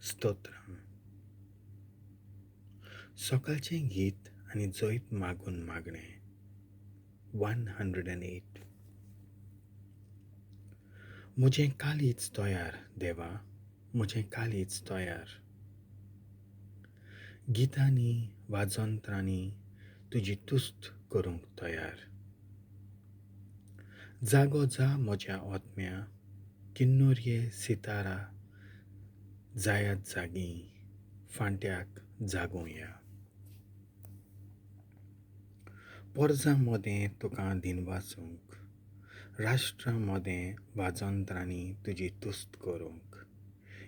स्तोत्रम. सकाळचें गीत आनी जैत मागून मागणे. 108. म्हजें कालीच तयार देवा, म्हजें कालीच तयार. गितांनी वाजोंत्रांनी तुजी तुस्त करूंक तयार. जागो जा म्हज्या ओतम्या, किन्नोरये सितारा जायात जागी, फांट्याक जागोया. पोरजां मोदें तुका दीनवासूंक, राष्ट्रां मोदें वाजोंत्रांनी तुजी तुस्त करूंक,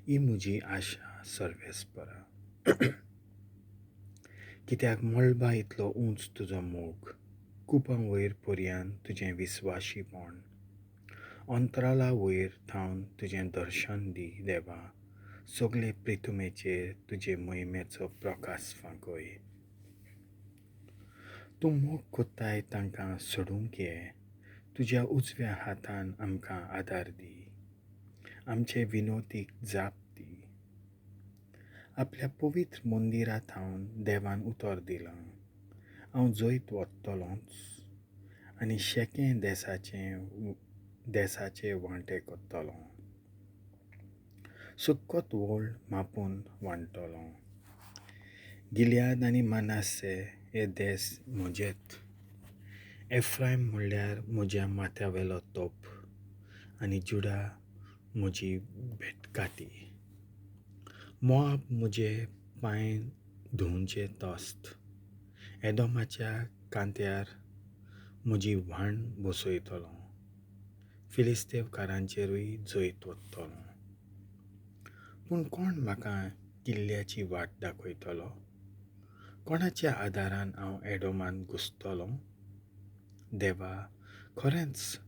ही म्हजी आशा सर्वेस्परा. कित्याक मळबा इतलो उंच तुजो मोग, कुपां वयर पर्यान तुजें विस्वाशीपण, अंतराला वयर थावन तुजें दर्शन दी देवा. सगळे प्रितुमेचेर तुजे मोहिमेचो प्रकाश फांकय. तूं मोग कोत्ताय तांकां सोडूंक ये, तुज्या उजव्या हातान आमकां आदार दी. आमचे विनोतीक जाप दी. आपल्या पवित्र मंदिरांत हांव देवान उतर दिलां. हांव जैत वतलोंच आनी शेकें देसाचे वांटे कोत्तलों. सुक्कोत व्होळ मापून वांटतलों. गिलियाद आनी मानासे हे देस म्हजेत. एफ्रायम म्हणल्यार म्हज्या माथ्यावेलो तोप आनी जुडा म्हजी भेटकाटी. मोआब म्हजे पांय धुवचे तोस्त. एदोमाच्या कांत्यार म्हजी व्हाण बसयतलों. फिलिस्तेवकारांचेरूय जैत वतलों. पूण कोण म्हाका किल्ल्याची वाट दाखयतलो? कोणाच्या आदारान हांव एडोमांत घुसतलों? देवा, खरेंच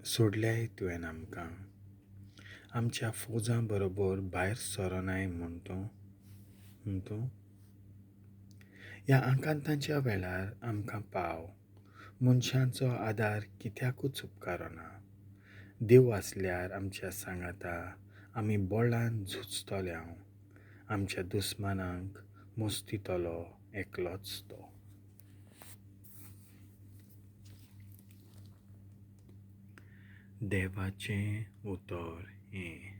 सोडल्याय तुवें आमकां. आमच्या फौजां बरोबर भायर सरोनाय म्हूण तूं. ह्या आकांताच्या वेळार आमकां पाव. मनशांचो आदार कित्याकूच उपकारना. देव आसल्यार आमच्या सांगाता आमी बोळान झुजतल्यांव. आमच्या दुस्मानांक मस्तितलो एकलोच तो. देवाचें उतर हें.